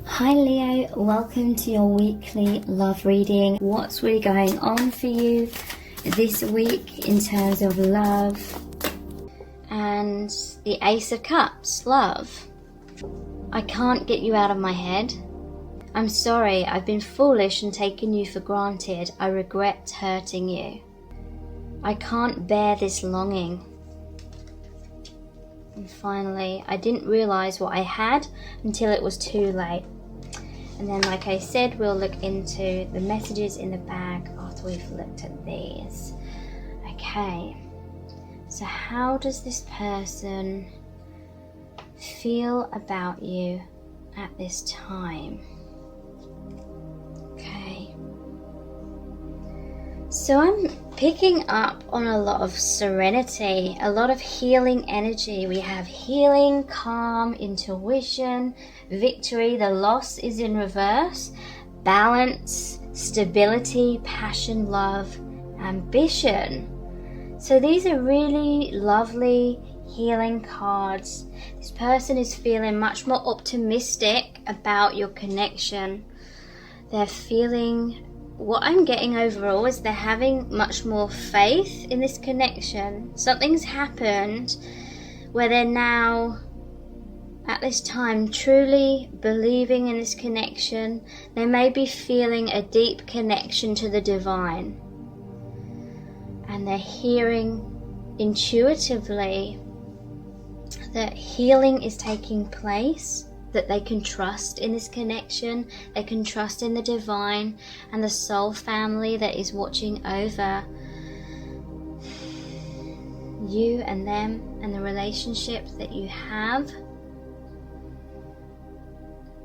Hi Leo, welcome to your weekly love reading. What's really going on for you this week in terms of love? And the Ace of Cups, love. I can't get you out of my head. I'm sorry, I've been foolish and taken you for granted. I regret hurting you. I can't bear this longing. And finally, I didn't realise what I had until it was too late. And then, like I said, we'll look into the messages in the bag after we've looked at these. Okay, so how does this person feel about you at this time? Okay, so I'm picking up on a lot of serenity, a lot of healing energy. We have healing, calm, intuition, victory. The loss is in reverse. Balance, stability, passion, love, ambition. So these are really lovely healing cards. This person is feeling much more optimistic about your connection. They're feeling, what I'm getting overall is they're having much more faith in this connection. Something's happened where they're now at this time truly believing in this connection. They may be feeling a deep connection to the divine, and they're hearing intuitively that healing is taking place, that they can trust in this connection, they can trust in the divine and the soul family that is watching over you and them and the relationships that you have.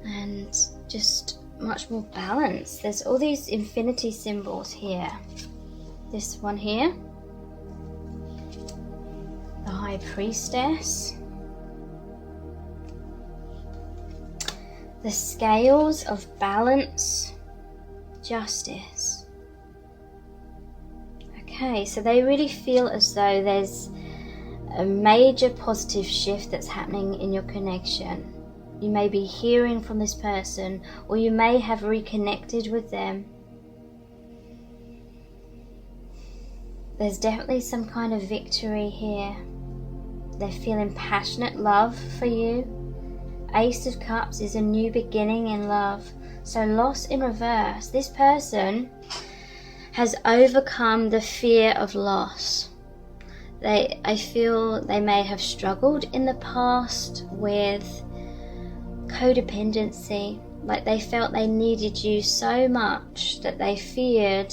And just much more balance. There's all these infinity symbols here. This one here, the High Priestess, the scales of balance, justice. Okay, so they really feel as though there's a major positive shift that's happening in your connection. You may be hearing from this person, or you may have reconnected with them. There's definitely some kind of victory here. They're feeling passionate love for you. Ace of Cups is a new beginning in love. So loss in reverse. This person has overcome the fear of loss. I feel they may have struggled in the past with codependency. Like they felt they needed you so much that they feared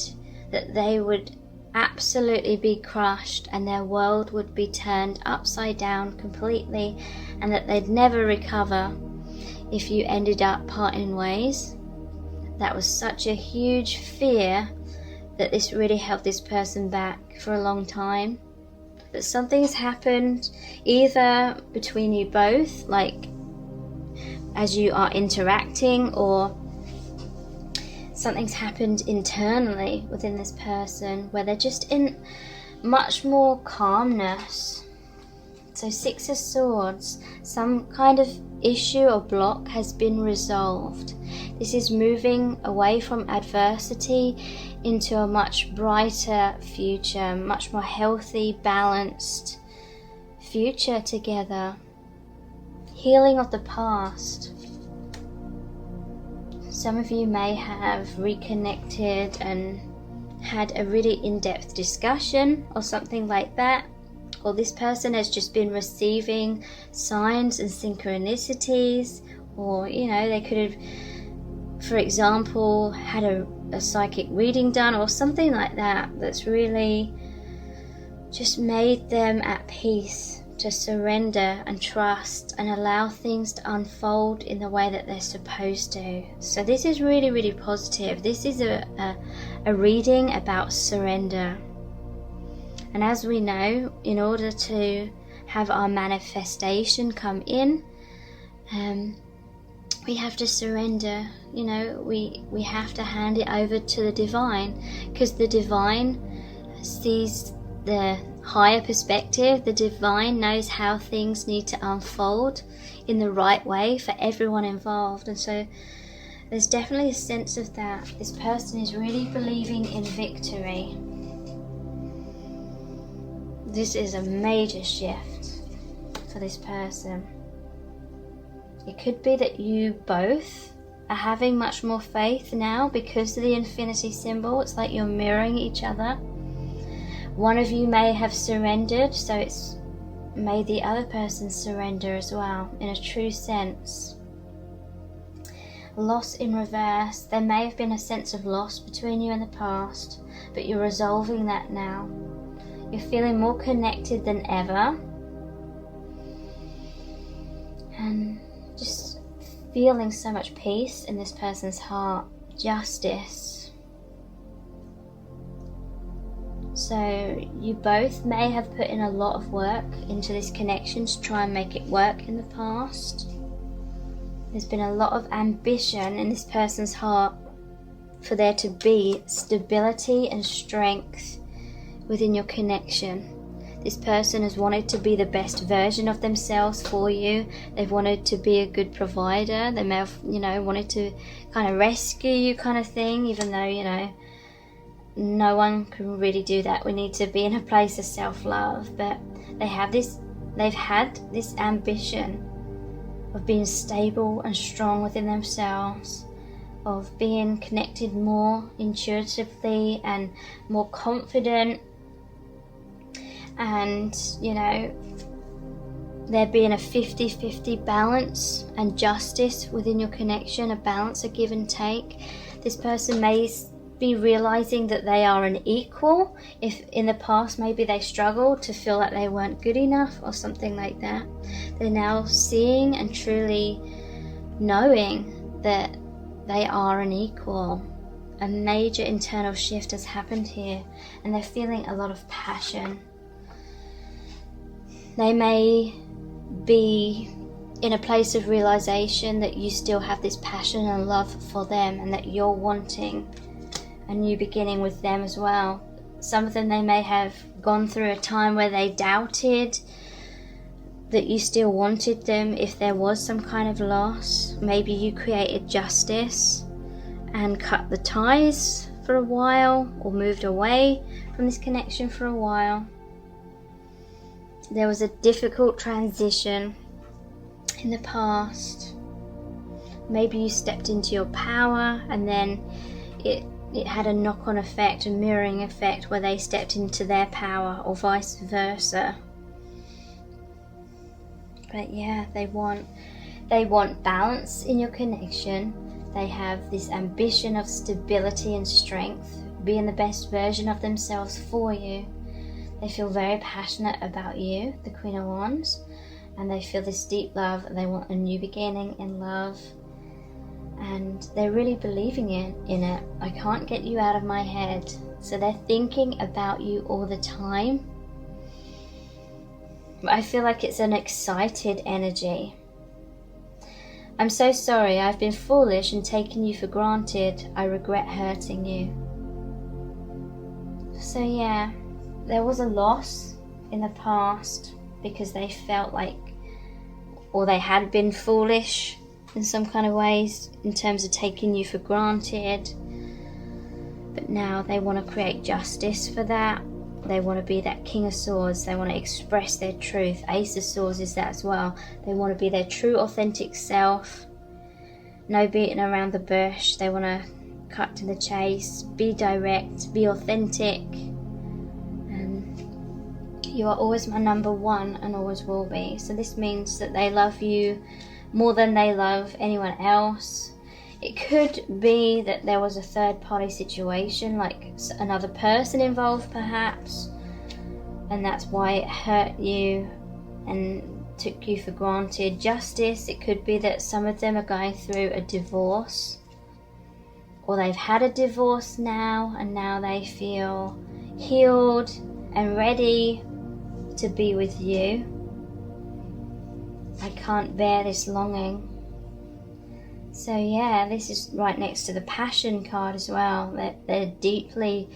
that they would absolutely be crushed and their world would be turned upside down completely, and that they'd never recover if you ended up parting ways. That was such a huge fear that this really held this person back for a long time. But something's happened either between you both, like as you are interacting, or something's happened internally within this person where they're just in much more calmness. So Six of Swords, some kind of issue or block has been resolved. This is moving away from adversity into a much brighter future, much more healthy, balanced future together. Healing of the past. Some of you may have reconnected and had a really in-depth discussion or something like that. Or this person has just been receiving signs and synchronicities, or they could have, for example, had a psychic reading done or something like that, that's really just made them at peace to surrender and trust and allow things to unfold in the way that they're supposed to. So this is really, really positive. This is a reading about surrender. And as we know, in order to have our manifestation come in, we have to surrender. We have to hand it over to the divine, because the divine sees the higher perspective. The divine knows how things need to unfold in the right way for everyone involved. And so there's definitely a sense of that. This person is really believing in victory. This is a major shift for this person. It could be that you both are having much more faith now because of the infinity symbol. It's like you're mirroring each other. One of you may have surrendered, so it's made the other person surrender as well, in a true sense. Loss in reverse. There may have been a sense of loss between you in the past, but you're resolving that now. You're feeling more connected than ever. And just feeling so much peace in this person's heart. Justice. So you both may have put in a lot of work into this connection to try and make it work in the past. There's been a lot of ambition in this person's heart for there to be stability and strength within your connection. This person has wanted to be the best version of themselves for you. They've wanted to be a good provider. They may have, wanted to kind of rescue you kind of thing, even though, no one can really do that. We need to be in a place of self-love. But they've had this ambition of being stable and strong within themselves, of being connected more intuitively and more confident. And, there being a 50-50 balance and justice within your connection, a balance, a give and take. This person may be realizing that they are an equal. If in the past maybe they struggled to feel like they weren't good enough or something like that, they're now seeing and truly knowing that they are an equal. A major internal shift has happened here, and they're feeling a lot of passion. They may be in a place of realization that you still have this passion and love for them, and that you're wanting a new beginning with them as well. Some of them, they may have gone through a time where they doubted that you still wanted them if there was some kind of loss. Maybe you created justice and cut the ties for a while, or moved away from this connection for a while. There was a difficult transition in the past. Maybe you stepped into your power, and then it had a knock-on effect, a mirroring effect, where they stepped into their power, or vice versa. But yeah, they want balance in your connection. They have this ambition of stability and strength, being the best version of themselves for you. They feel very passionate about you, the Queen of Wands, and they feel this deep love, and they want a new beginning in love. And they're really believing in it. I can't get you out of my head. So they're thinking about you all the time. I feel like it's an excited energy. I'm so sorry, I've been foolish and taken you for granted. I regret hurting you. So yeah, there was a loss in the past because they felt like, or they had been foolish in some kind of ways in terms of taking you for granted. But now they want to create justice for that. They want to be that King of Swords. They want to express their truth. Ace of Swords is that as well. They want to be their true authentic self. No beating around the bush. They want to cut to the chase, be direct, be authentic. And you are always my number one and always will be. So this means that they love you more than they love anyone else. It could be that there was a third party situation, like another person involved perhaps, and that's why it hurt you and took you for granted. Justice, it could be that some of them are going through a divorce, or they've had a divorce now, and now they feel healed and ready to be with you. I can't bear this longing. So yeah, this is right next to the Passion card as well. They're deeply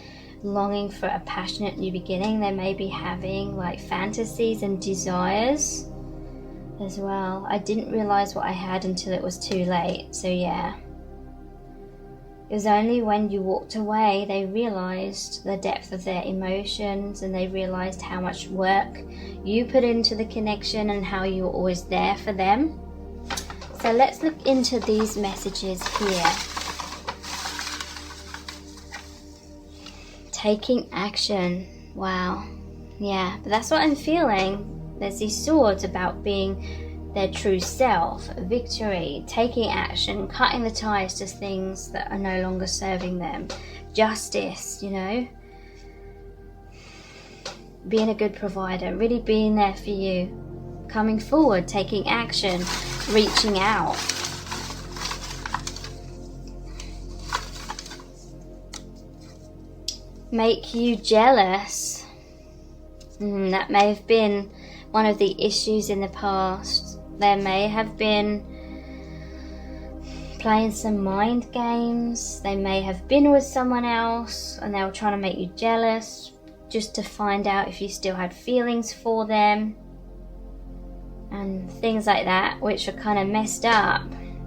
longing for a passionate new beginning. They may be having like fantasies and desires as well. I didn't realize what I had until it was too late. So yeah, it was only when you walked away they realized the depth of their emotions, and they realized how much work you put into the connection and how you were always there for them. So let's look into these messages here. Taking action. Wow. Yeah, but that's what I'm feeling. There's these swords about being their true self, victory, taking action, cutting the ties to things that are no longer serving them, justice, you know, being a good provider, really being there for you, coming forward, taking action, reaching out. Make you jealous. That may have been one of the issues in the past. There may have been playing some mind games. They may have been with someone else and they were trying to make you jealous just to find out if you still had feelings for them and things like that, which are kind of messed up.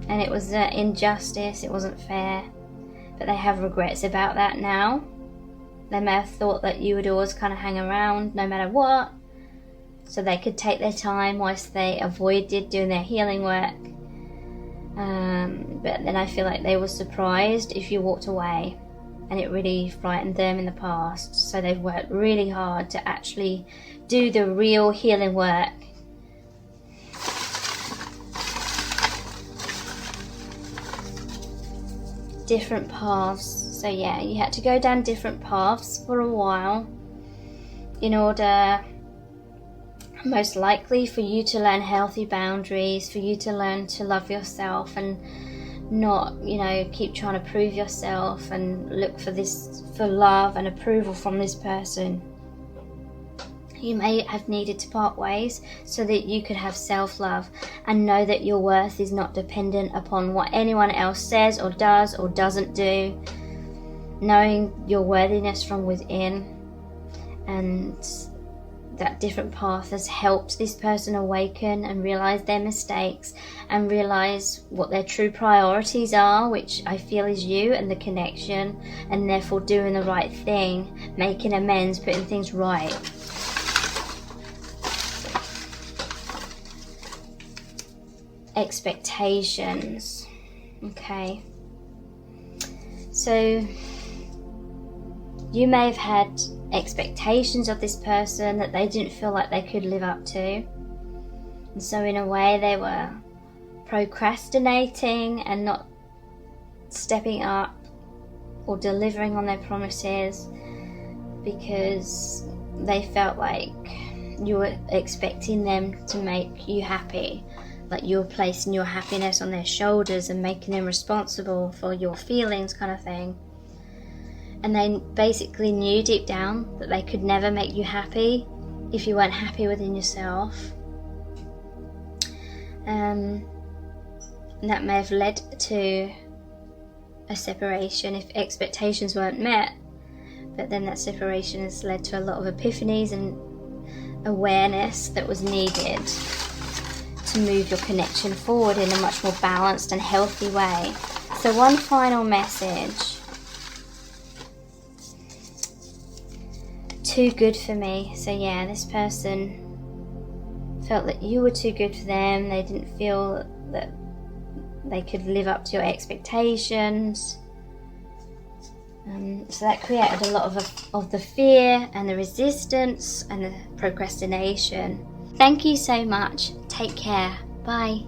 And it was an injustice, it wasn't fair, but they have regrets about that now. They may have thought that you would always kind of hang around no matter what, so they could take their time whilst they avoided doing their healing work. But then I feel like they were surprised if you walked away, and it really frightened them in the past. So they've worked really hard to actually do the real healing work. Different paths. So yeah, you had to go down different paths for a while in order, most likely, for you to learn healthy boundaries, for you to learn to love yourself and not, you know, keep trying to prove yourself and look for love and approval from this person. You may have needed to part ways so that you could have self-love and know that your worth is not dependent upon what anyone else says or does or doesn't do. Knowing your worthiness from within, and that different path has helped this person awaken and realize their mistakes and realize what their true priorities are, which I feel is you and the connection, and therefore doing the right thing, making amends, putting things right. Expectations. Okay, so you may have had expectations of this person that they didn't feel like they could live up to, and so in a way they were procrastinating and not stepping up or delivering on their promises because they felt like you were expecting them to make you happy, like you were placing your happiness on their shoulders and making them responsible for your feelings, kind of thing. And they basically knew deep down that they could never make you happy if you weren't happy within yourself. And that may have led to a separation if expectations weren't met. But then that separation has led to a lot of epiphanies and awareness that was needed to move your connection forward in a much more balanced and healthy way. So one final message. Too good for me. So yeah, this person felt that you were too good for them. They didn't feel that they could live up to your expectations. So that created a lot of the fear and the resistance and the procrastination. Thank you so much. Take care. Bye.